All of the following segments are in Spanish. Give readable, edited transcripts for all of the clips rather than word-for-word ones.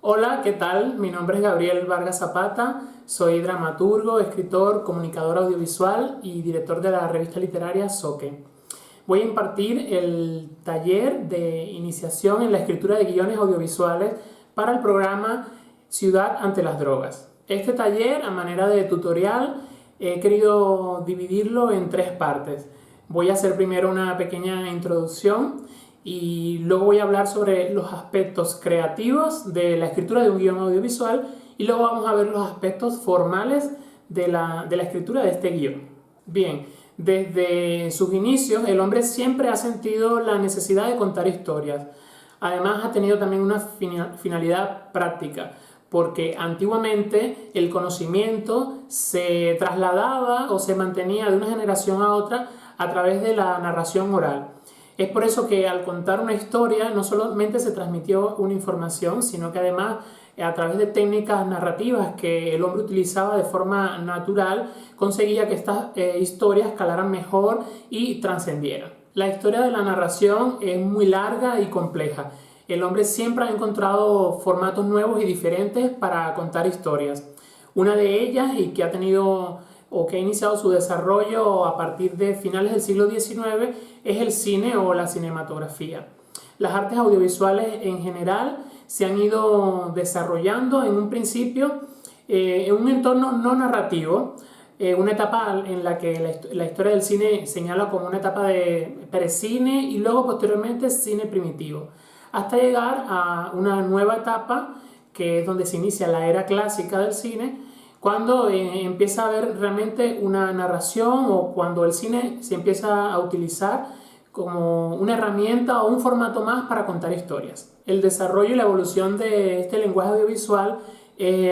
Hola, ¿qué tal? Mi nombre es Gabriel Vargas Zapata, soy dramaturgo, escritor, comunicador audiovisual y director de la revista literaria Soque. Voy a impartir el taller de iniciación en la escritura de guiones audiovisuales para el programa Ciudad ante las drogas. Este taller, a manera de tutorial, he querido dividirlo en tres partes. Voy a hacer primero una pequeña introducción y luego voy a hablar sobre los aspectos creativos de la escritura de un guión audiovisual y luego vamos a ver los aspectos formales de la escritura de este guión. Bien, desde sus inicios el hombre siempre ha sentido la necesidad de contar historias. Además ha tenido también una finalidad práctica, porque antiguamente el conocimiento se trasladaba o se mantenía de una generación a otra a través de la narración oral. Es por eso que al contar una historia no solamente se transmitió una información, sino que además a través de técnicas narrativas que el hombre utilizaba de forma natural, conseguía que estas historias calaran mejor y trascendieran. La historia de la narración es muy larga y compleja. El hombre siempre ha encontrado formatos nuevos y diferentes para contar historias. Una de ellas, y que ha tenido o que ha iniciado su desarrollo a partir de finales del siglo XIX, es el cine o la cinematografía. Las artes audiovisuales en general se han ido desarrollando en un principio en un entorno no narrativo, una etapa en la que la historia del cine señala como una etapa de precine y luego posteriormente cine primitivo, hasta llegar a una nueva etapa que es donde se inicia la era clásica del cine, cuando empieza a haber realmente una narración o cuando el cine se empieza a utilizar como una herramienta o un formato más para contar historias. El desarrollo y la evolución de este lenguaje audiovisual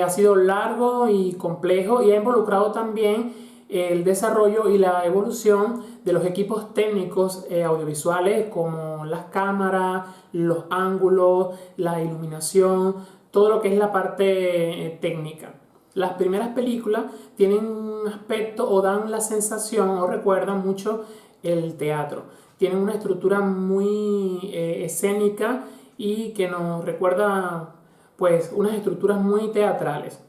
ha sido largo y complejo y ha involucrado también el desarrollo y la evolución de los equipos técnicos audiovisuales como las cámaras, los ángulos, la iluminación, todo lo que es la parte técnica. Las primeras películas tienen un aspecto o dan la sensación o recuerdan mucho el teatro. Tienen una estructura muy escénica y que nos recuerda pues unas estructuras muy teatrales.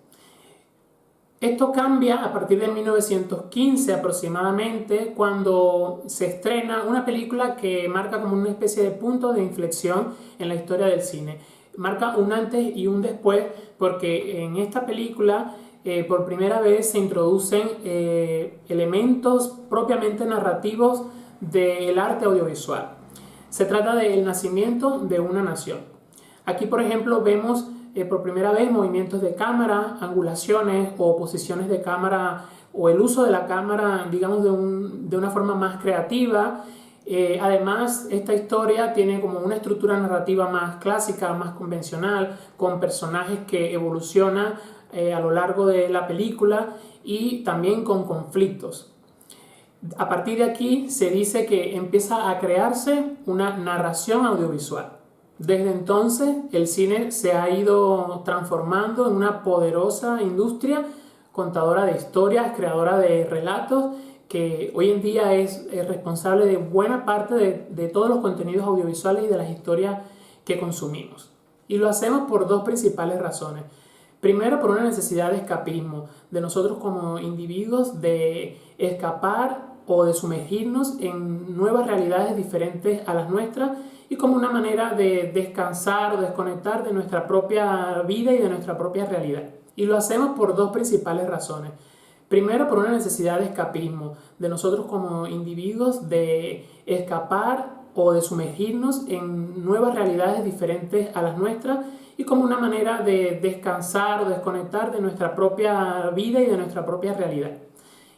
Esto cambia a partir de 1915 aproximadamente, cuando se estrena una película que marca como una especie de punto de inflexión en la historia del cine. Marca un antes y un después, porque en esta película por primera vez se introducen elementos propiamente narrativos del arte audiovisual. Se trata del nacimiento de una nación. Aquí, por ejemplo, vemos por primera vez movimientos de cámara, angulaciones o posiciones de cámara o el uso de la cámara, digamos, de una forma más creativa. Además, esta historia tiene como una estructura narrativa más clásica, más convencional, con personajes que evolucionan a lo largo de la película y también con conflictos. A partir de aquí se dice que empieza a crearse una narración audiovisual. Desde entonces el cine se ha ido transformando en una poderosa industria contadora de historias, creadora de relatos, que hoy en día es responsable de buena parte de todos los contenidos audiovisuales y de las historias que consumimos. Y lo hacemos por dos principales razones. Primero, por una necesidad de escapismo, de nosotros como individuos de escapar o de sumergirnos en nuevas realidades diferentes a las nuestras y como una manera de descansar o desconectar de nuestra propia vida y de nuestra propia realidad. Y lo hacemos por dos principales razones. Primero, por una necesidad de escapismo, de nosotros como individuos de escapar o de sumergirnos en nuevas realidades diferentes a las nuestras y como una manera de descansar o desconectar de nuestra propia vida y de nuestra propia realidad.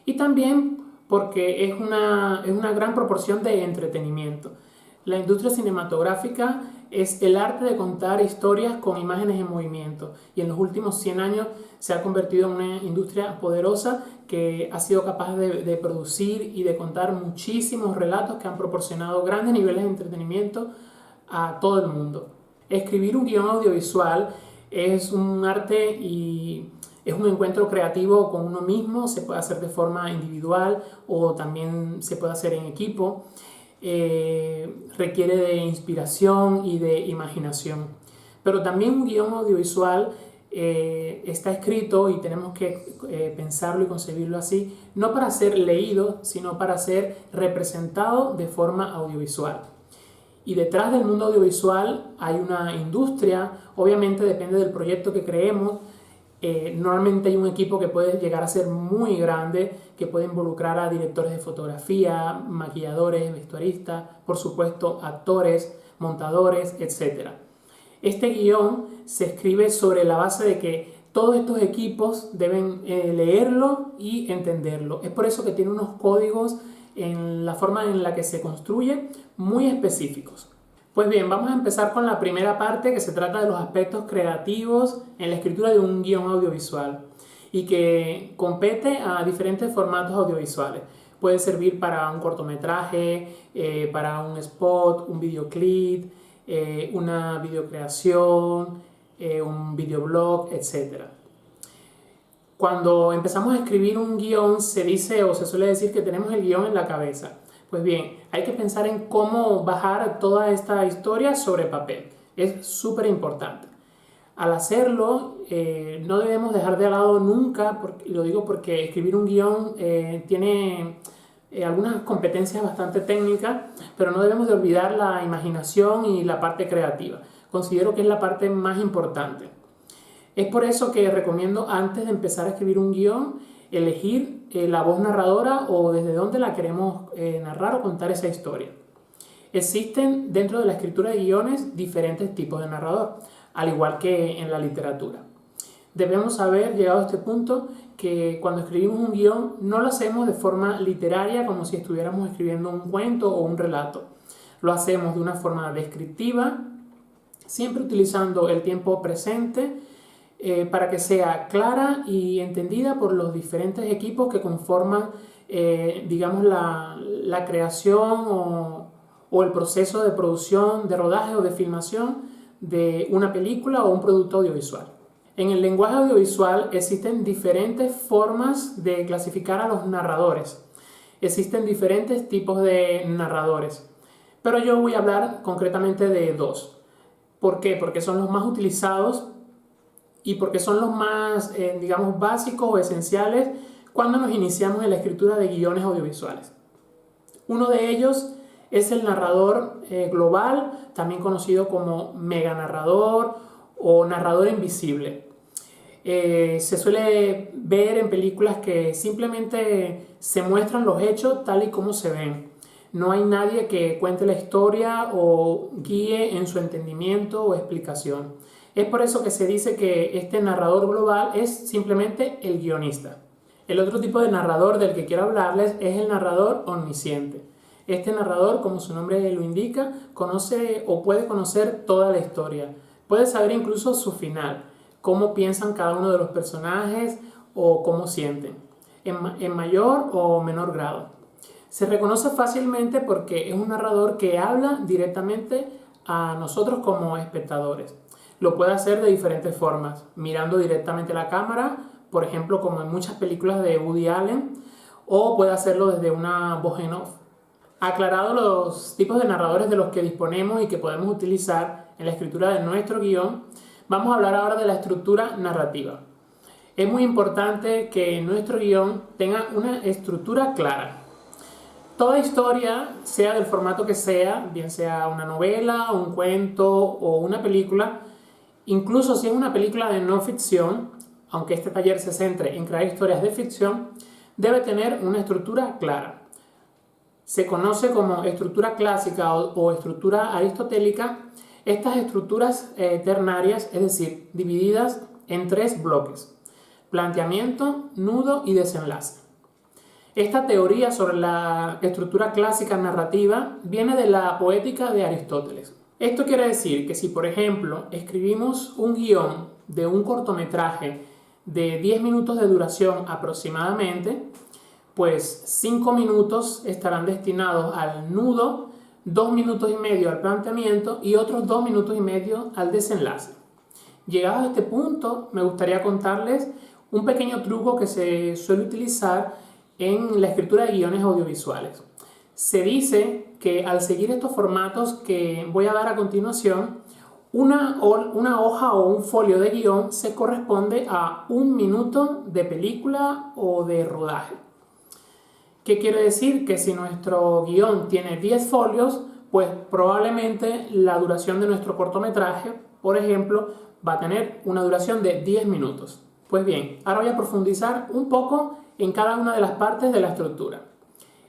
Y también porque es una gran proporción de entretenimiento. La industria cinematográfica es el arte de contar historias con imágenes en movimiento y en los últimos 100 años se ha convertido en una industria poderosa que ha sido capaz de producir y de contar muchísimos relatos que han proporcionado grandes niveles de entretenimiento a todo el mundo. Escribir un guión audiovisual es un arte y es un encuentro creativo con uno mismo, se puede hacer de forma individual o también se puede hacer en equipo. Requiere de inspiración y de imaginación. Pero también un guión audiovisual está escrito, y tenemos que pensarlo y concebirlo así, no para ser leído, sino para ser representado de forma audiovisual. Y detrás del mundo audiovisual hay una industria, obviamente depende del proyecto que creemos. Normalmente hay un equipo que puede llegar a ser muy grande, que puede involucrar a directores de fotografía, maquilladores, vestuaristas, por supuesto actores, montadores, etc. Este guión se escribe sobre la base de que todos estos equipos deben leerlo y entenderlo. Es por eso que tiene unos códigos en la forma en la que se construye muy específicos. Pues bien, vamos a empezar con la primera parte, que se trata de los aspectos creativos en la escritura de un guión audiovisual y que compete a diferentes formatos audiovisuales. Puede servir para un cortometraje, para un spot, un videoclip, una videocreación, un videoblog, etc. Cuando empezamos a escribir un guión se dice o se suele decir que tenemos el guión en la cabeza. Pues bien, hay que pensar en cómo bajar toda esta historia sobre papel. Es súper importante. Al hacerlo, no debemos dejar de lado nunca, y lo digo porque escribir un guión tiene algunas competencias bastante técnicas, pero no debemos de olvidar la imaginación y la parte creativa. Considero que es la parte más importante. Es por eso que recomiendo, antes de empezar a escribir un guión, elegir la voz narradora o desde dónde la queremos narrar o contar esa historia. Existen dentro de la escritura de guiones diferentes tipos de narrador, al igual que en la literatura. Debemos saber, llegado a este punto, que cuando escribimos un guión no lo hacemos de forma literaria como si estuviéramos escribiendo un cuento o un relato. Lo hacemos de una forma descriptiva, siempre utilizando el tiempo presente, para que sea clara y entendida por los diferentes equipos que conforman, digamos, la creación o el proceso de producción, de rodaje o de filmación de una película o un producto audiovisual. En el lenguaje audiovisual existen diferentes formas de clasificar a los narradores. Existen diferentes tipos de narradores, pero yo voy a hablar concretamente de dos. ¿Por qué? Porque son los más utilizados y porque son los más, digamos, básicos o esenciales cuando nos iniciamos en la escritura de guiones audiovisuales. Uno de ellos es el narrador global, también conocido como meganarrador o narrador invisible. Se suele ver en películas que simplemente se muestran los hechos tal y como se ven. No hay nadie que cuente la historia o guíe en su entendimiento o explicación. Es por eso que se dice que este narrador global es simplemente el guionista. El otro tipo de narrador del que quiero hablarles es el narrador omnisciente. Este narrador, como su nombre lo indica, conoce o puede conocer toda la historia. Puede saber incluso su final, cómo piensan cada uno de los personajes o cómo sienten, en mayor o menor grado. Se reconoce fácilmente porque es un narrador que habla directamente a nosotros como espectadores. Lo puede hacer de diferentes formas, mirando directamente a la cámara, por ejemplo, como en muchas películas de Woody Allen, o puede hacerlo desde una voz en off. Aclarado los tipos de narradores de los que disponemos y que podemos utilizar en la escritura de nuestro guión, vamos a hablar ahora de la estructura narrativa. Es muy importante que nuestro guión tenga una estructura clara. Toda historia, sea del formato que sea, bien sea una novela, un cuento o una película, incluso si es una película de no ficción, aunque este taller se centre en crear historias de ficción, debe tener una estructura clara. Se conoce como estructura clásica o estructura aristotélica estas estructuras ternarias, es decir, divididas en 3 bloques: planteamiento, nudo y desenlace. Esta teoría sobre la estructura clásica narrativa viene de la poética de Aristóteles. Esto quiere decir que si, por ejemplo, escribimos un guión de un cortometraje de 10 minutos de duración aproximadamente, pues 5 minutos estarán destinados al nudo, 2 minutos y medio al planteamiento y otros 2 minutos y medio al desenlace. Llegados a este punto, me gustaría contarles un pequeño truco que se suele utilizar en la escritura de guiones audiovisuales. Se dice que al seguir estos formatos que voy a dar a continuación, Una hoja o un folio de guión se corresponde a 1 minuto de película o de rodaje. ¿Qué quiere decir? Que si nuestro guión tiene 10 folios, pues probablemente la duración de nuestro cortometraje, por ejemplo, va a tener una duración de 10 minutos. Pues bien, ahora voy a profundizar un poco en cada una de las partes de la estructura.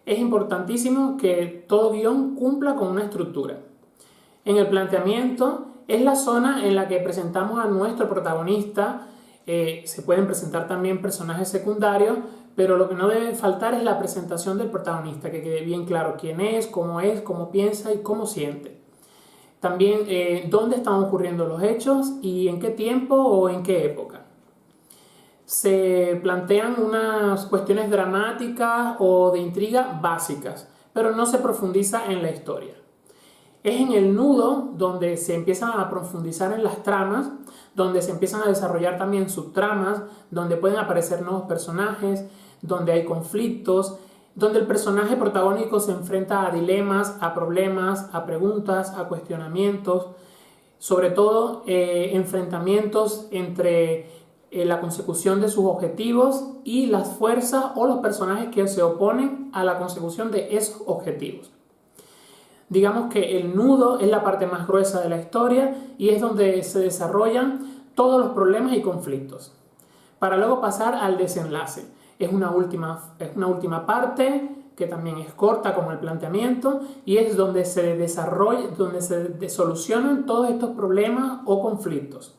Es importantísimo que todo guión cumpla con una estructura. En el planteamiento es la zona en la que presentamos a nuestro protagonista. Se pueden presentar también personajes secundarios, pero lo que no debe faltar es la presentación del protagonista, que quede bien claro quién es, cómo piensa y cómo siente. También dónde están ocurriendo los hechos y en qué tiempo o en qué época. Se plantean unas cuestiones dramáticas o de intriga básicas, pero no se profundiza en la historia. Es en el nudo donde se empiezan a profundizar en las tramas, donde se empiezan a desarrollar también subtramas, donde pueden aparecer nuevos personajes, donde hay conflictos, donde el personaje protagónico se enfrenta a dilemas, a problemas, a preguntas, a cuestionamientos, sobre todo enfrentamientos entre la consecución de sus objetivos y las fuerzas o los personajes que se oponen a la consecución de esos objetivos. Digamos que el nudo es la parte más gruesa de la historia y es donde se desarrollan todos los problemas y conflictos, para luego pasar al desenlace. Es una última parte que también es corta como el planteamiento y es donde se desarrolla, donde se solucionan todos estos problemas o conflictos,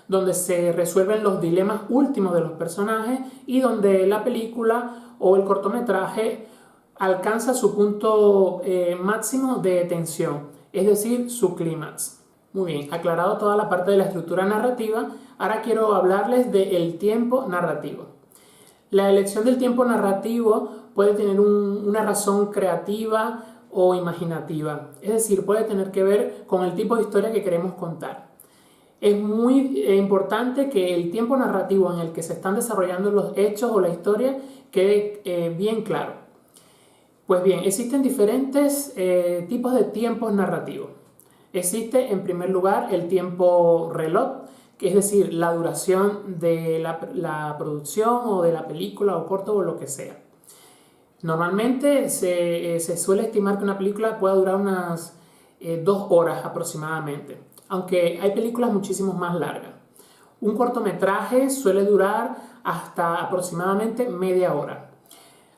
donde se resuelven los dilemas últimos de los personajes y donde la película o el cortometraje alcanza su punto máximo de tensión, es decir, su clímax. Muy bien, aclarado toda la parte de la estructura narrativa, ahora quiero hablarles del tiempo narrativo. La elección del tiempo narrativo puede tener una razón creativa o imaginativa, es decir, puede tener que ver con el tipo de historia que queremos contar. Es muy importante que el tiempo narrativo en el que se están desarrollando los hechos o la historia quede bien claro. Pues bien, existen diferentes tipos de tiempos narrativos. Existe en primer lugar el tiempo reloj, que es decir, la duración de la producción o de la película o corto o lo que sea. Normalmente se suele estimar que una película pueda durar unas 2 horas aproximadamente, aunque hay películas muchísimo más largas. Un cortometraje suele durar hasta aproximadamente media hora.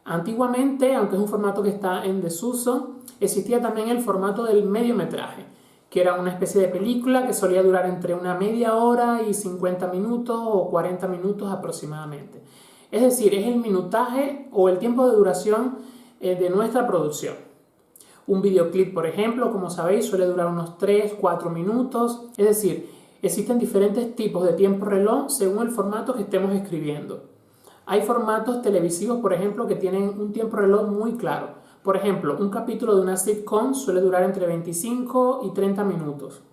Antiguamente, aunque es un formato que está en desuso, existía también el formato del mediometraje, que era una especie de película que solía durar entre una media hora y 50 minutos o 40 minutos aproximadamente. Es decir, es el minutaje o el tiempo de duración de nuestra producción. Un videoclip, por ejemplo, como sabéis, suele durar unos 3-4 minutos. Es decir, existen diferentes tipos de tiempo reloj según el formato que estemos escribiendo. Hay formatos televisivos, por ejemplo, que tienen un tiempo reloj muy claro. Por ejemplo, un capítulo de una sitcom suele durar entre 25 y 30 minutos.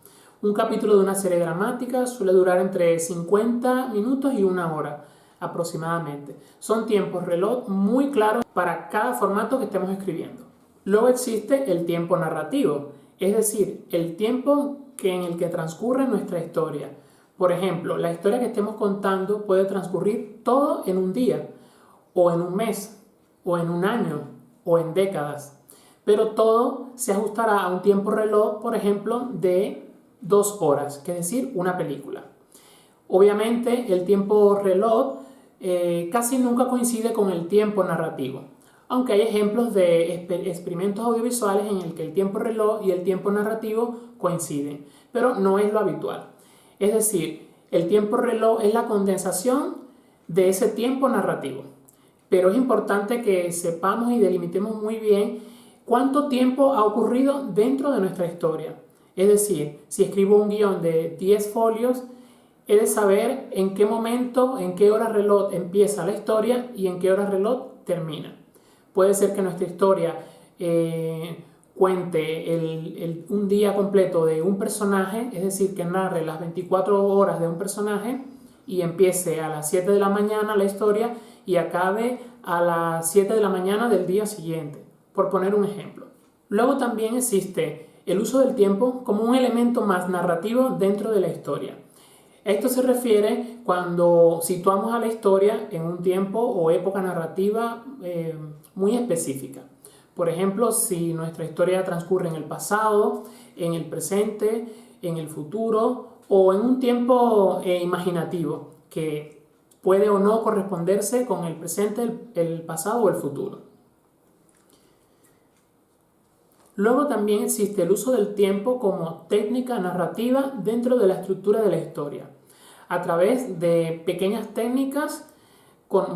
Un capítulo de una serie dramática suele durar entre 50 minutos y 1 hora aproximadamente. Son tiempos reloj muy claros para cada formato que estemos escribiendo. Luego existe el tiempo narrativo, es decir, el tiempo en el que transcurre nuestra historia. Por ejemplo, la historia que estemos contando puede transcurrir todo en un día, o en un mes, o en un año, o en décadas. Pero todo se ajustará a un tiempo reloj, por ejemplo, de 2 horas, que es decir, una película. Obviamente, el tiempo reloj casi nunca coincide con el tiempo narrativo, aunque hay ejemplos de experimentos audiovisuales en el que el tiempo reloj y el tiempo narrativo coinciden, pero no es lo habitual. Es decir, el tiempo reloj es la condensación de ese tiempo narrativo. Pero es importante que sepamos y delimitemos muy bien cuánto tiempo ha ocurrido dentro de nuestra historia. Es decir, si escribo un guión de 10 folios, he de saber en qué momento, en qué hora reloj empieza la historia y en qué hora reloj termina. Puede ser que nuestra historia cuente un día completo de un personaje, es decir, que narre las 24 horas de un personaje y empiece a las 7 de la mañana la historia y acabe a las 7 de la mañana del día siguiente, por poner un ejemplo. Luego también existe el uso del tiempo como un elemento más narrativo dentro de la historia. Esto se refiere cuando situamos a la historia en un tiempo o época narrativa muy específica. Por ejemplo, si nuestra historia transcurre en el pasado, en el presente, en el futuro o en un tiempo imaginativo que puede o no corresponderse con el presente, el pasado o el futuro. Luego también existe el uso del tiempo como técnica narrativa dentro de la estructura de la historia, a través de pequeñas técnicas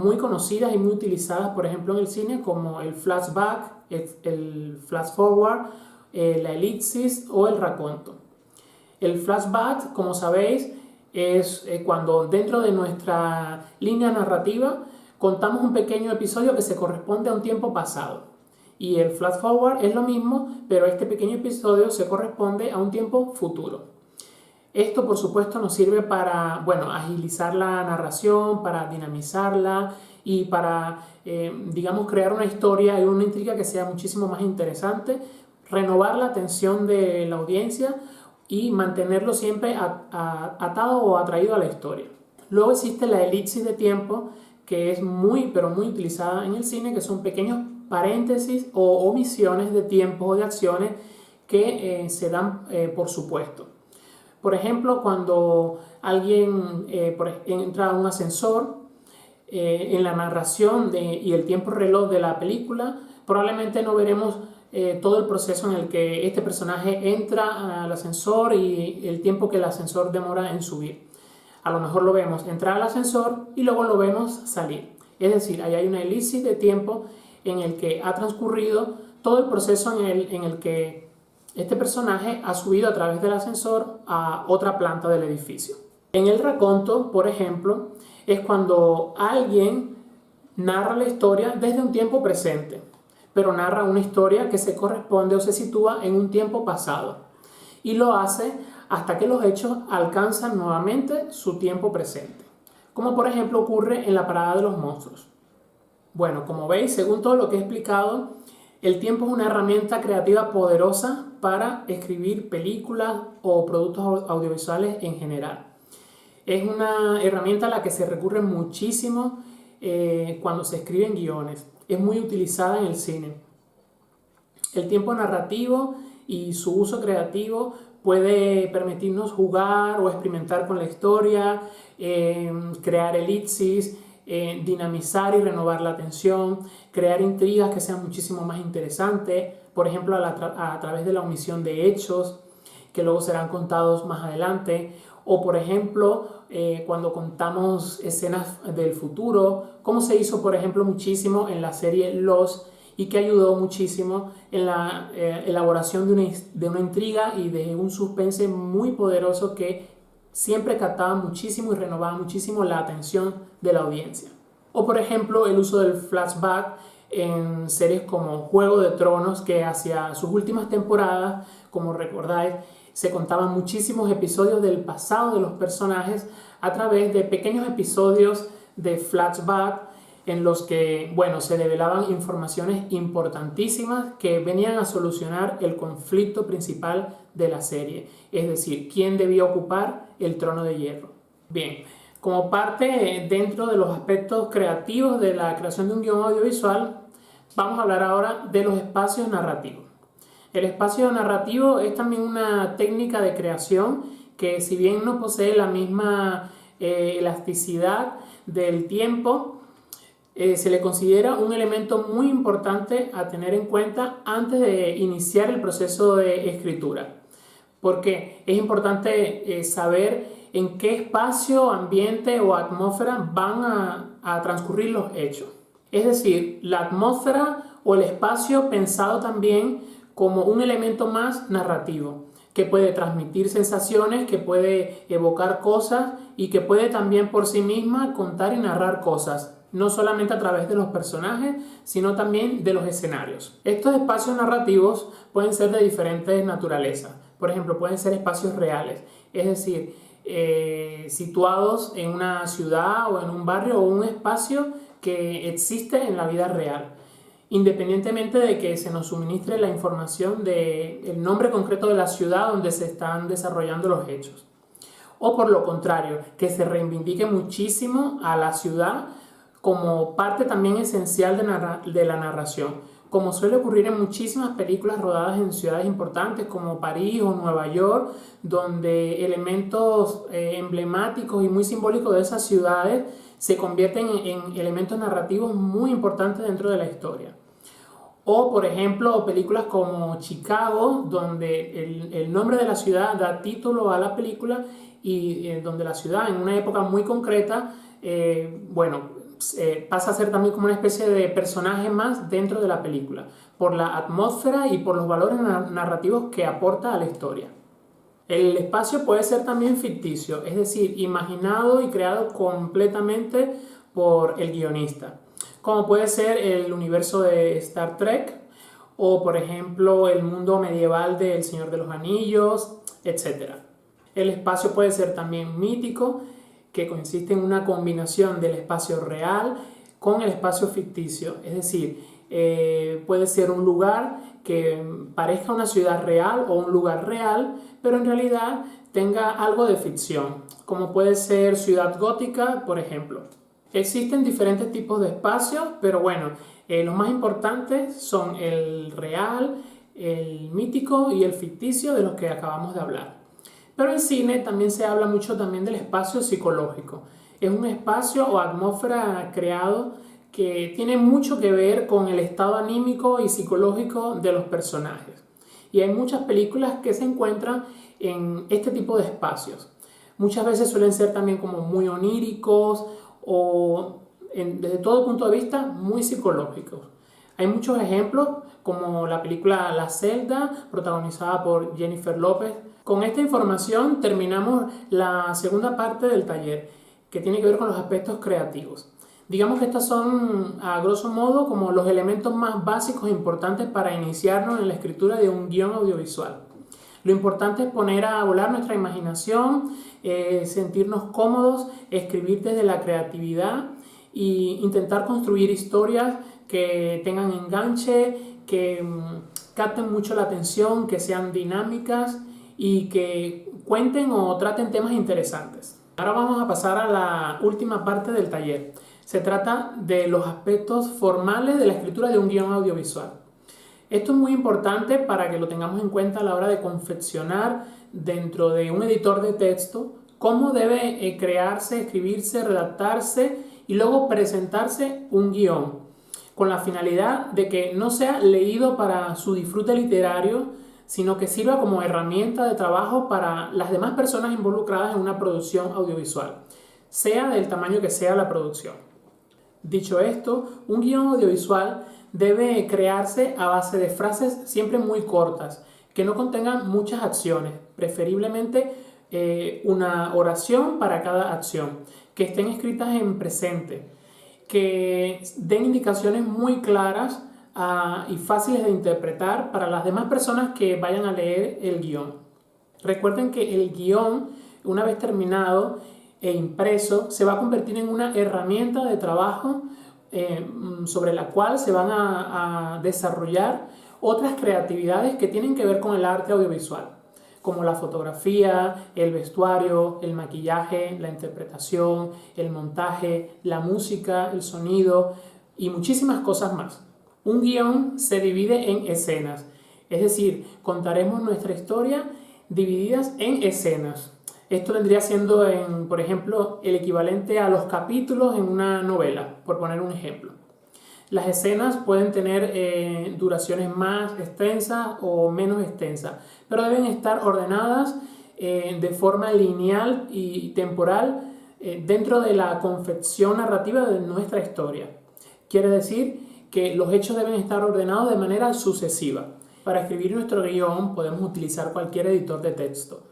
muy conocidas y muy utilizadas, por ejemplo, en el cine, como el flashback, el flash forward, la elipsis o el raconto. El flashback, como sabéis, es cuando dentro de nuestra línea narrativa contamos un pequeño episodio que se corresponde a un tiempo pasado. Y el flash forward es lo mismo, pero este pequeño episodio se corresponde a un tiempo futuro. Esto, por supuesto, nos sirve para, agilizar la narración, para dinamizarla y para, digamos, crear una historia y una intriga que sea muchísimo más interesante, renovar la atención de la audiencia y mantenerlo siempre atado o atraído a la historia. Luego existe la elipsis de tiempo, que es muy, pero muy utilizada en el cine, que son pequeños paréntesis o omisiones de tiempos o de acciones que se dan por supuesto. Por ejemplo, cuando alguien entra a un ascensor, en la narración y el tiempo reloj de la película, probablemente no veremos todo el proceso en el que este personaje entra al ascensor y el tiempo que el ascensor demora en subir. A lo mejor lo vemos entrar al ascensor y luego lo vemos salir. Es decir, ahí hay una elipsis de tiempo en el que ha transcurrido todo el proceso en el que este personaje ha subido a través del ascensor a otra planta del edificio. En el raconto, por ejemplo, es cuando alguien narra la historia desde un tiempo presente, pero narra una historia que se corresponde o se sitúa en un tiempo pasado y lo hace hasta que los hechos alcanzan nuevamente su tiempo presente, como por ejemplo ocurre en La Parada de los Monstruos. Bueno, como veis, según todo lo que he explicado, el tiempo es una herramienta creativa poderosa para escribir películas o productos audiovisuales en general. Es una herramienta a la que se recurre muchísimo cuando se escriben guiones. Es muy utilizada en el cine. El tiempo narrativo y su uso creativo puede permitirnos jugar o experimentar con la historia, crear elipsis, dinamizar y renovar la atención, crear intrigas que sean muchísimo más interesantes, por ejemplo a través de la omisión de hechos que luego serán contados más adelante, o por ejemplo cuando contamos escenas del futuro, como se hizo por ejemplo muchísimo en la serie Lost y que ayudó muchísimo en la elaboración de una intriga y de un suspense muy poderoso que siempre captaba muchísimo y renovaba muchísimo la atención de la audiencia. O por ejemplo el uso del flashback en series como Juego de Tronos, que hacia sus últimas temporadas, como recordáis, se contaban muchísimos episodios del pasado de los personajes a través de pequeños episodios de flashback en los que, se develaban informaciones importantísimas que venían a solucionar el conflicto principal de la serie, es decir, quién debía ocupar el trono de hierro. Bien, como parte dentro de los aspectos creativos de la creación de un guión audiovisual, vamos a hablar ahora de los espacios narrativos. El espacio narrativo es también una técnica de creación que, si bien no posee la misma elasticidad del tiempo, se le considera un elemento muy importante a tener en cuenta antes de iniciar el proceso de escritura, porque es importante saber en qué espacio, ambiente o atmósfera van a transcurrir los hechos. Es decir, la atmósfera o el espacio pensado también como un elemento más narrativo, que puede transmitir sensaciones, que puede evocar cosas y que puede también por sí misma contar y narrar cosas, no solamente a través de los personajes, sino también de los escenarios. Estos espacios narrativos pueden ser de diferentes naturalezas. Por ejemplo, pueden ser espacios reales, es decir, situados en una ciudad o en un barrio o un espacio que existe en la vida real. independientemente de que se nos suministre la información del nombre concreto de la ciudad donde se están desarrollando los hechos. O por lo contrario, que se reivindique muchísimo a la ciudad como parte también esencial de la narración, como suele ocurrir en muchísimas películas rodadas en ciudades importantes como París o Nueva York, donde elementos emblemáticos y muy simbólicos de esas ciudades se convierten en elementos narrativos muy importantes dentro de la historia. O, por ejemplo, películas como Chicago, donde el nombre de la ciudad da título a la película y donde la ciudad, en una época muy concreta, pasa a ser también como una especie de personaje más dentro de la película, por la atmósfera y por los valores narrativos que aporta a la historia. El espacio puede ser también ficticio, es decir, imaginado y creado completamente por el guionista, como puede ser el universo de Star Trek o, por ejemplo, el mundo medieval de El Señor de los Anillos, etc. El espacio puede ser también mítico, que consiste en una combinación del espacio real con el espacio ficticio, es decir, puede ser un lugar que parezca una ciudad real o un lugar real, pero en realidad tenga algo de ficción, como puede ser Ciudad Gótica, por ejemplo. Existen diferentes tipos de espacios, pero bueno, los más importantes son el real, el mítico y el ficticio de los que acabamos de hablar. Pero en cine también se habla mucho también del espacio psicológico. Es un espacio o atmósfera creado que tiene mucho que ver con el estado anímico y psicológico de los personajes. Y hay muchas películas que se encuentran en este tipo de espacios. Muchas veces suelen ser también como muy oníricos o desde todo punto de vista muy psicológicos. Hay muchos ejemplos como la película La Celda, protagonizada por Jennifer López. Con esta información terminamos la segunda parte del taller, que tiene que ver con los aspectos creativos. Digamos que estos son, a grosso modo, como los elementos más básicos e importantes para iniciarnos en la escritura de un guión audiovisual. Lo importante es poner a volar nuestra imaginación, sentirnos cómodos, escribir desde la creatividad e intentar construir historias que tengan enganche, que capten mucho la atención, que sean dinámicas y que cuenten o traten temas interesantes. Ahora vamos a pasar a la última parte del taller. Se trata de los aspectos formales de la escritura de un guión audiovisual. Esto es muy importante para que lo tengamos en cuenta a la hora de confeccionar dentro de un editor de texto cómo debe crearse, escribirse, redactarse y luego presentarse un guión, con la finalidad de que no sea leído para su disfrute literario, sino que sirva como herramienta de trabajo para las demás personas involucradas en una producción audiovisual, sea del tamaño que sea la producción. Dicho esto, un guión audiovisual debe crearse a base de frases siempre muy cortas, que no contengan muchas acciones, preferiblemente una oración para cada acción, que estén escritas en presente, que den indicaciones muy claras y fáciles de interpretar para las demás personas que vayan a leer el guión. Recuerden que el guión, una vez terminado e impreso, se va a convertir en una herramienta de trabajo sobre la cual se van a desarrollar otras creatividades que tienen que ver con el arte audiovisual, como la fotografía, el vestuario, el maquillaje, la interpretación, el montaje, la música, el sonido y muchísimas cosas más. Un guión se divide en escenas, es decir, contaremos nuestra historia divididas en escenas. Esto vendría siendo, por ejemplo, el equivalente a los capítulos en una novela, por poner un ejemplo. Las escenas pueden tener duraciones más extensas o menos extensas, pero deben estar ordenadas de forma lineal y temporal dentro de la confección narrativa de nuestra historia. Quiere decir que los hechos deben estar ordenados de manera sucesiva. Para escribir nuestro guión podemos utilizar cualquier editor de texto.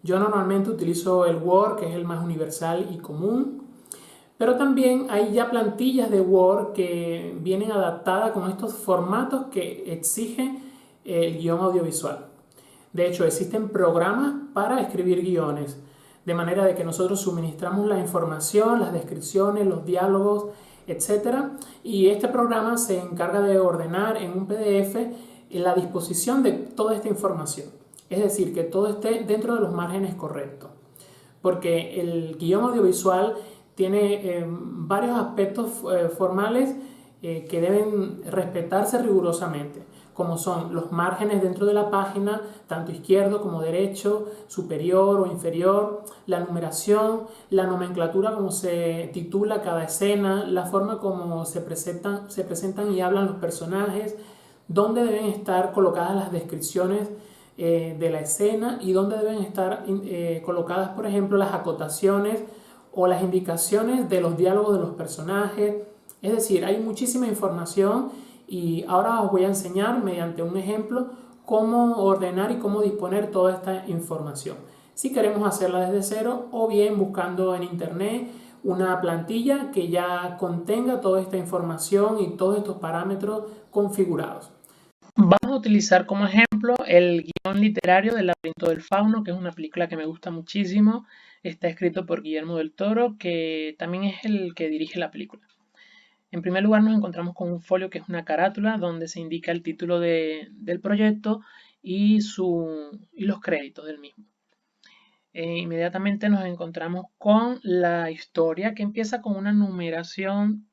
Yo normalmente utilizo el Word, que es el más universal y común, pero también hay ya plantillas de Word que vienen adaptadas con estos formatos que exige el guión audiovisual. De hecho, existen programas para escribir guiones, de manera de que nosotros suministramos la información, las descripciones, los diálogos etcétera. Y este programa se encarga de ordenar en un PDF la disposición de toda esta información. Es decir, que todo esté dentro de los márgenes correctos. Porque el guión audiovisual tiene varios aspectos formales que deben respetarse rigurosamente, como son los márgenes dentro de la página, tanto izquierdo como derecho, superior o inferior, la numeración, la nomenclatura como se titula cada escena, la forma como se presentan y hablan los personajes, dónde deben estar colocadas las descripciones de la escena y dónde deben estar colocadas, por ejemplo, las acotaciones o las indicaciones de los diálogos de los personajes. Es decir, hay muchísima información y ahora os voy a enseñar mediante un ejemplo cómo ordenar y cómo disponer toda esta información. Si queremos hacerla desde cero o bien buscando en internet una plantilla que ya contenga toda esta información y todos estos parámetros configurados. Vamos a utilizar como ejemplo el guión literario del Laberinto del Fauno, que es una película que me gusta muchísimo. Está escrito por Guillermo del Toro, que también es el que dirige la película. En primer lugar nos encontramos con un folio que es una carátula donde se indica el título del proyecto y los créditos del mismo. Inmediatamente nos encontramos con la historia, que empieza con una numeración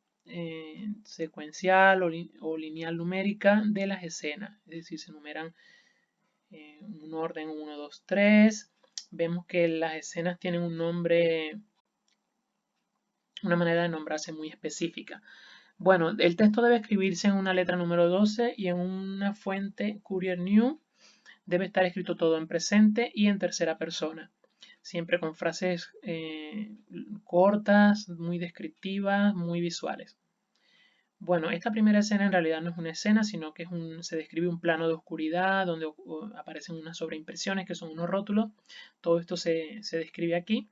secuencial o lineal numérica de las escenas. Es decir, se numeran en un orden 1, 2, 3. Vemos que las escenas tienen un nombre, una manera de nombrarse muy específica. Bueno, el texto debe escribirse en una letra número 12 y en una fuente Courier New. Debe estar escrito todo en presente y en tercera persona. Siempre con frases cortas, muy descriptivas, muy visuales. Bueno, esta primera escena en realidad no es una escena, sino que se describe un plano de oscuridad donde aparecen unas sobreimpresiones que son unos rótulos. Todo esto se describe aquí.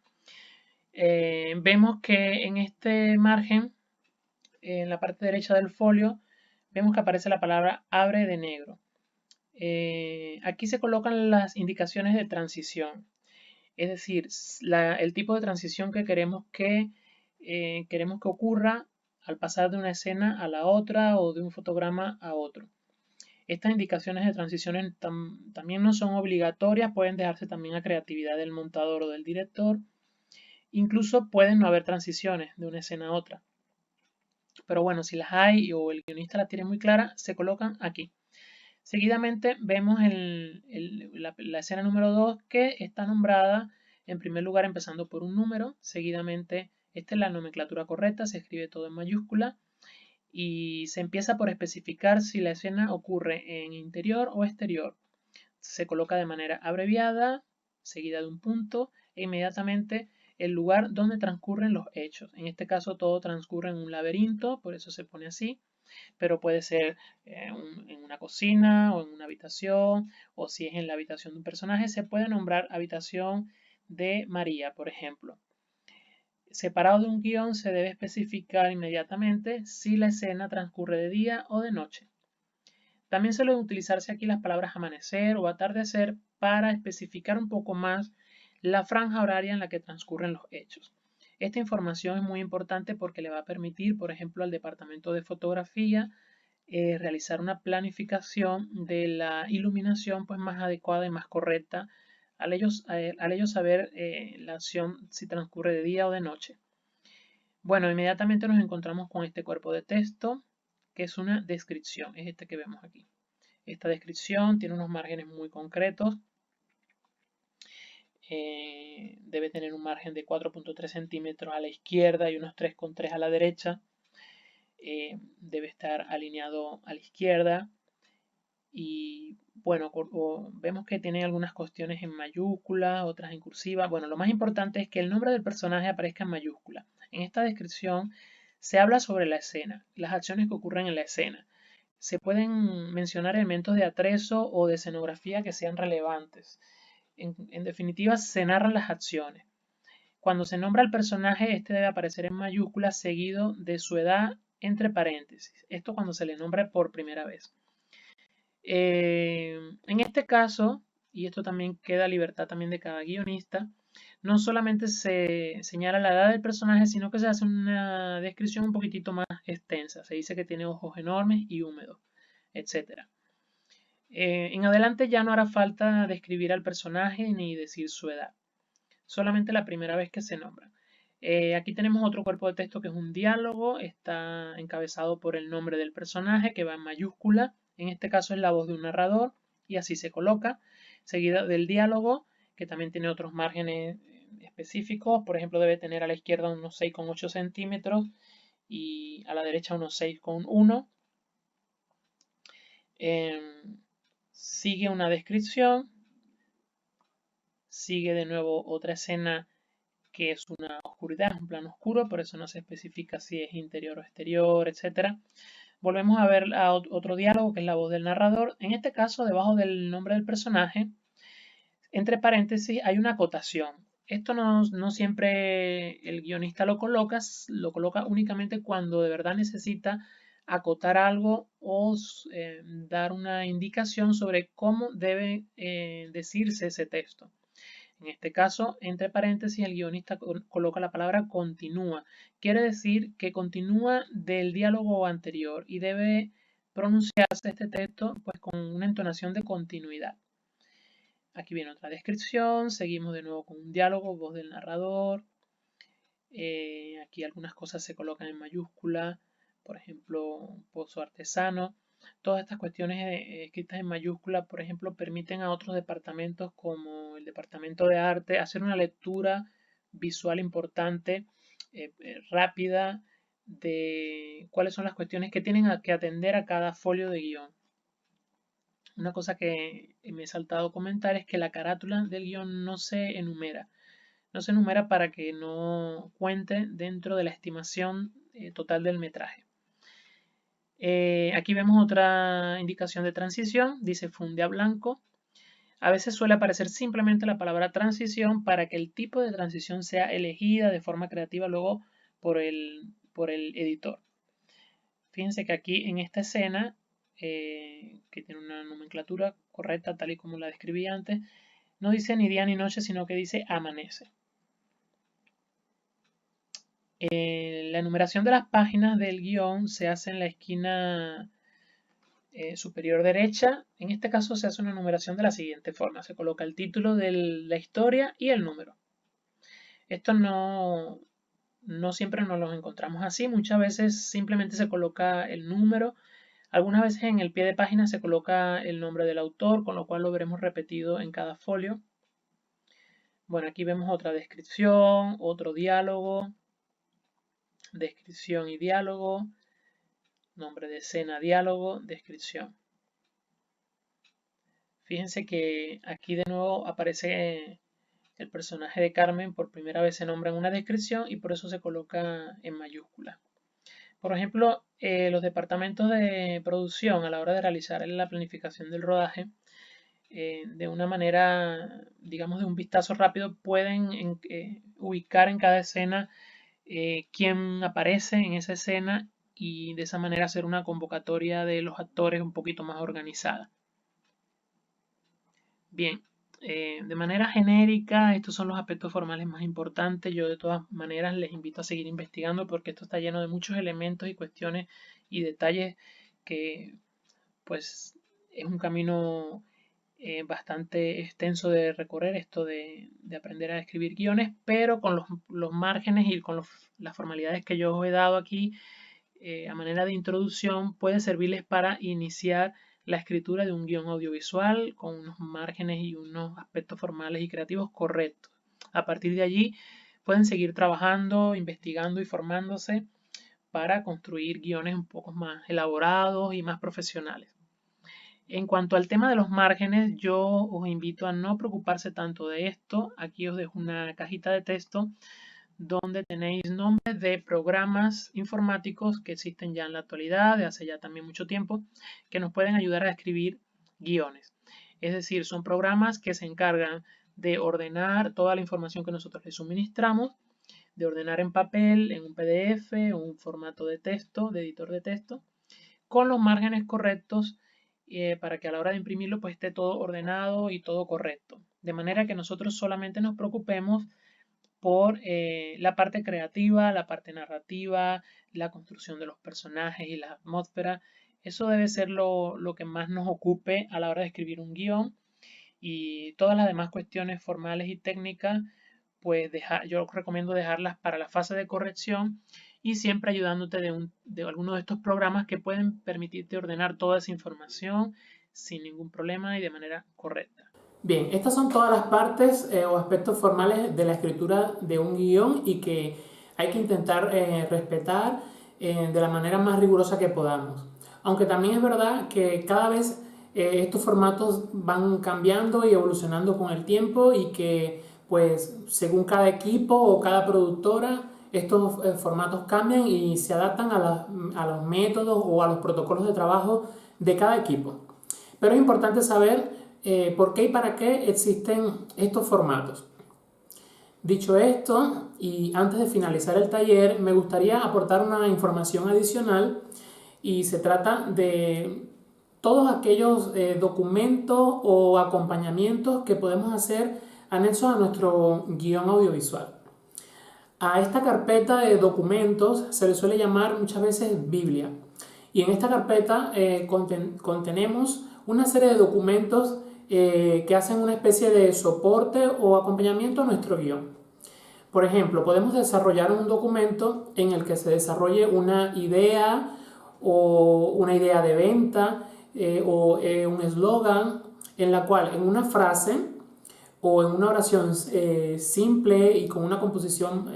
Vemos que en este margen, en la parte derecha del folio, vemos que aparece la palabra abre de negro. Aquí se colocan las indicaciones de transición. Es decir, el tipo de transición que queremos que ocurra al pasar de una escena a la otra o de un fotograma a otro. Estas indicaciones de transiciones también no son obligatorias, pueden dejarse también a creatividad del montador o del director. Incluso pueden no haber transiciones de una escena a otra. Pero bueno, si las hay o el guionista las tiene muy claras, se colocan aquí. Seguidamente vemos la escena número 2 que está nombrada en primer lugar empezando por un número. Seguidamente, esta es la nomenclatura correcta, se escribe todo en mayúscula y se empieza por especificar si la escena ocurre en interior o exterior. Se coloca de manera abreviada, seguida de un punto e inmediatamente el lugar donde transcurren los hechos. En este caso todo transcurre en un laberinto, por eso se pone así. Pero puede ser en una cocina o en una habitación, o si es en la habitación de un personaje, se puede nombrar habitación de María, por ejemplo. Separado de un guión, se debe especificar inmediatamente si la escena transcurre de día o de noche. También suelen utilizarse aquí las palabras amanecer o atardecer para especificar un poco más la franja horaria en la que transcurren los hechos. Esta información es muy importante porque le va a permitir, por ejemplo, al departamento de fotografía realizar una planificación de la iluminación pues, más adecuada y más correcta al ellos saber la acción si transcurre de día o de noche. Bueno, inmediatamente nos encontramos con este cuerpo de texto que es una descripción, es este que vemos aquí. Esta descripción tiene unos márgenes muy concretos. Debe tener un margen de 4.3 centímetros a la izquierda y unos 3,3 a la derecha. Debe estar alineado a la izquierda y bueno, vemos que tiene algunas cuestiones en mayúscula, otras en cursiva. Bueno, lo más importante es que el nombre del personaje aparezca en mayúscula. En esta descripción se habla sobre la escena, las acciones que ocurren en la escena. Se pueden mencionar elementos de atrezo o de escenografía que sean relevantes. En definitiva, se narran las acciones. Cuando se nombra el personaje, este debe aparecer en mayúsculas seguido de su edad entre paréntesis. Esto cuando se le nombra por primera vez. En este caso, y esto también queda a libertad también de cada guionista, no solamente se señala la edad del personaje, sino que se hace una descripción un poquitito más extensa. Se dice que tiene ojos enormes y húmedos, etc. En adelante ya no hará falta describir al personaje ni decir su edad, solamente la primera vez que se nombra. Aquí tenemos otro cuerpo de texto que es un diálogo, está encabezado por el nombre del personaje que va en mayúscula, en este caso es la voz de un narrador y así se coloca, seguida del diálogo que también tiene otros márgenes específicos, por ejemplo debe tener a la izquierda unos 6,8 centímetros y a la derecha unos 6,1. Sigue una descripción, sigue de nuevo otra escena que es una oscuridad, es un plano oscuro, por eso no se especifica si es interior o exterior, etc. Volvemos a ver otro diálogo que es la voz del narrador. En este caso, debajo del nombre del personaje, entre paréntesis, hay una acotación. Esto no siempre el guionista lo coloca únicamente cuando de verdad necesita acotar algo o dar una indicación sobre cómo debe decirse ese texto. En este caso, entre paréntesis, el guionista coloca la palabra continúa. Quiere decir que continúa del diálogo anterior y debe pronunciarse este texto pues, con una entonación de continuidad. Aquí viene otra descripción, seguimos de nuevo con un diálogo, voz del narrador. Aquí algunas cosas se colocan en mayúscula, por ejemplo, pozo artesano. Todas estas cuestiones escritas en mayúscula, por ejemplo, permiten a otros departamentos como el departamento de arte hacer una lectura visual importante, rápida, de cuáles son las cuestiones que tienen que atender a cada folio de guión. Una cosa que me he saltado comentar es que la carátula del guión no se enumera. No se enumera para que no cuente dentro de la estimación total del metraje. Aquí vemos otra indicación de transición, dice funde a blanco. A veces suele aparecer simplemente la palabra transición para que el tipo de transición sea elegida de forma creativa luego por el editor. Fíjense que aquí en esta escena, que tiene una nomenclatura correcta tal y como la describí antes, no dice ni día ni noche, sino que dice amanece. La enumeración de las páginas del guión se hace en la esquina superior derecha. En este caso se hace una numeración de la siguiente forma. Se coloca el título de la historia y el número. Esto no siempre nos los encontramos así. Muchas veces simplemente se coloca el número. Algunas veces en el pie de página se coloca el nombre del autor, con lo cual lo veremos repetido en cada folio. Bueno, aquí vemos otra descripción, otro diálogo, descripción y diálogo, nombre de escena, diálogo, descripción. Fíjense que aquí de nuevo aparece el personaje de Carmen, por primera vez se nombra en una descripción y por eso se coloca en mayúscula. Por ejemplo, los departamentos de producción a la hora de realizar la planificación del rodaje, de una manera, digamos, de un vistazo rápido, pueden ubicar en cada escena quién aparece en esa escena y de esa manera hacer una convocatoria de los actores un poquito más organizada. Bien, de manera genérica, estos son los aspectos formales más importantes. Yo de todas maneras les invito a seguir investigando porque esto está lleno de muchos elementos y cuestiones y detalles que pues es un camino bastante extenso de recorrer esto de aprender a escribir guiones, pero con los márgenes y con las formalidades que yo os he dado aquí a manera de introducción puede servirles para iniciar la escritura de un guión audiovisual con unos márgenes y unos aspectos formales y creativos correctos. A partir de allí pueden seguir trabajando, investigando y formándose para construir guiones un poco más elaborados y más profesionales. En cuanto al tema de los márgenes, yo os invito a no preocuparse tanto de esto. Aquí os dejo una cajita de texto donde tenéis nombres de programas informáticos que existen ya en la actualidad, de hace ya también mucho tiempo, que nos pueden ayudar a escribir guiones. Es decir, son programas que se encargan de ordenar toda la información que nosotros les suministramos, de ordenar en papel, en un PDF o un formato de texto, de editor de texto, con los márgenes correctos para que a la hora de imprimirlo pues esté todo ordenado y todo correcto. De manera que nosotros solamente nos preocupemos por la parte creativa, la parte narrativa, la construcción de los personajes y la atmósfera. Eso debe ser lo que más nos ocupe a la hora de escribir un guión, y todas las demás cuestiones formales y técnicas, pues yo recomiendo dejarlas para la fase de corrección, y siempre ayudándote de alguno de estos programas que pueden permitirte ordenar toda esa información sin ningún problema y de manera correcta. Bien, estas son todas las partes o aspectos formales de la escritura de un guión y que hay que intentar respetar de la manera más rigurosa que podamos. Aunque también es verdad que cada vez estos formatos van cambiando y evolucionando con el tiempo, y que pues según cada equipo o cada productora estos formatos cambian y se adaptan a los métodos o a los protocolos de trabajo de cada equipo. Pero es importante saber por qué y para qué existen estos formatos. Dicho esto, y antes de finalizar el taller, me gustaría aportar una información adicional, y se trata de todos aquellos documentos o acompañamientos que podemos hacer anexos a nuestro guión audiovisual. A esta carpeta de documentos se le suele llamar muchas veces Biblia, y en esta carpeta contenemos una serie de documentos que hacen una especie de soporte o acompañamiento a nuestro guión. Por ejemplo, podemos desarrollar un documento en el que se desarrolle una idea o una idea de venta o un eslogan, en la cual en una frase o en una oración simple y con una composición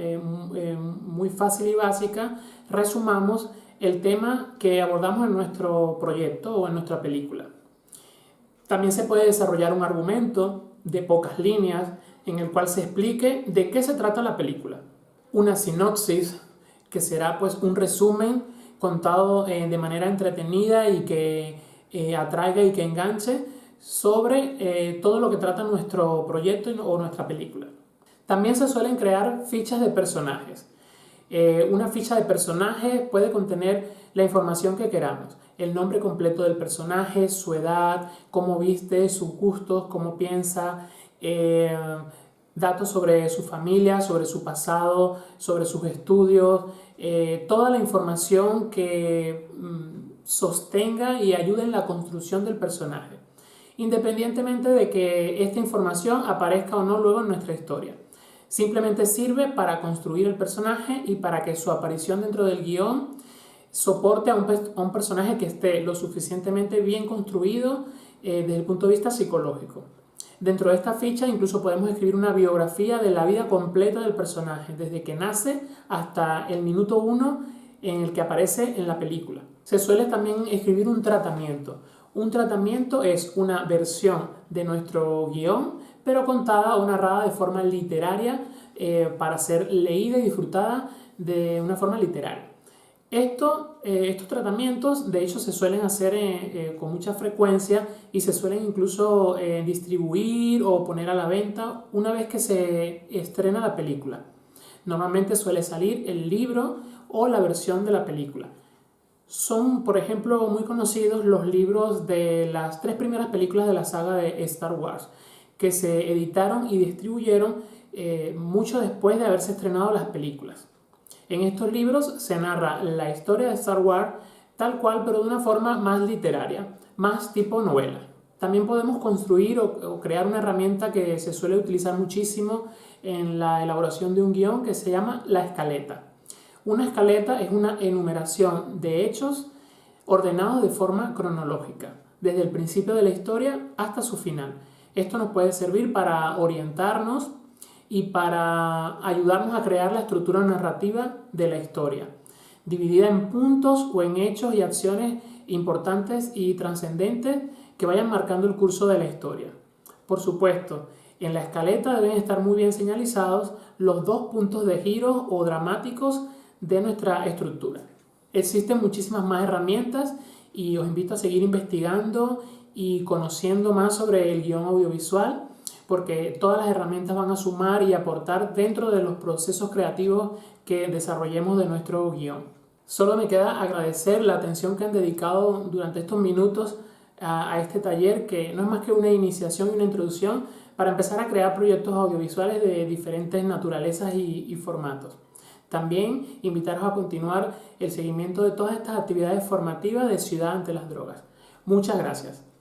muy fácil y básica, resumamos el tema que abordamos en nuestro proyecto o en nuestra película. También se puede desarrollar un argumento de pocas líneas en el cual se explique de qué se trata la película. Una sinopsis, que será pues un resumen contado de manera entretenida y que atraiga y que enganche sobre todo lo que trata nuestro proyecto o nuestra película. También se suelen crear fichas de personajes. Una ficha de personaje puede contener la información que queramos: el nombre completo del personaje, su edad, cómo viste, sus gustos, cómo piensa, datos sobre su familia, sobre su pasado, sobre sus estudios, toda la información que sostenga y ayude en la construcción del personaje, independientemente de que esta información aparezca o no luego en nuestra historia. Simplemente sirve para construir el personaje y para que su aparición dentro del guión soporte a un personaje que esté lo suficientemente bien construido desde el punto de vista psicológico. Dentro de esta ficha incluso podemos escribir una biografía de la vida completa del personaje, desde que nace hasta el minuto 1 en el que aparece en la película. Se suele también escribir un tratamiento. Un tratamiento es una versión de nuestro guión, pero contada o narrada de forma literaria para ser leída y disfrutada de una forma literaria. Estos tratamientos de hecho se suelen hacer con mucha frecuencia, y se suelen incluso distribuir o poner a la venta una vez que se estrena la película. Normalmente suele salir el libro o la versión de la película. Son, por ejemplo, muy conocidos los libros de las 3 primeras películas de la saga de Star Wars, que se editaron y distribuyeron mucho después de haberse estrenado las películas. En estos libros se narra la historia de Star Wars tal cual, pero de una forma más literaria, más tipo novela. También podemos construir o crear una herramienta que se suele utilizar muchísimo en la elaboración de un guión, que se llama la escaleta. Una escaleta es una enumeración de hechos ordenados de forma cronológica, desde el principio de la historia hasta su final. Esto nos puede servir para orientarnos y para ayudarnos a crear la estructura narrativa de la historia, dividida en puntos o en hechos y acciones importantes y trascendentes que vayan marcando el curso de la historia. Por supuesto, en la escaleta deben estar muy bien señalizados los 2 puntos de giro o dramáticos de nuestra estructura. Existen muchísimas más herramientas y os invito a seguir investigando y conociendo más sobre el guión audiovisual, porque todas las herramientas van a sumar y aportar dentro de los procesos creativos que desarrollemos de nuestro guión. Solo me queda agradecer la atención que han dedicado durante estos minutos a este taller, que no es más que una iniciación y una introducción para empezar a crear proyectos audiovisuales de diferentes naturalezas y formatos. También invitaros a continuar el seguimiento de todas estas actividades formativas de Ciudad ante las Drogas. Muchas gracias.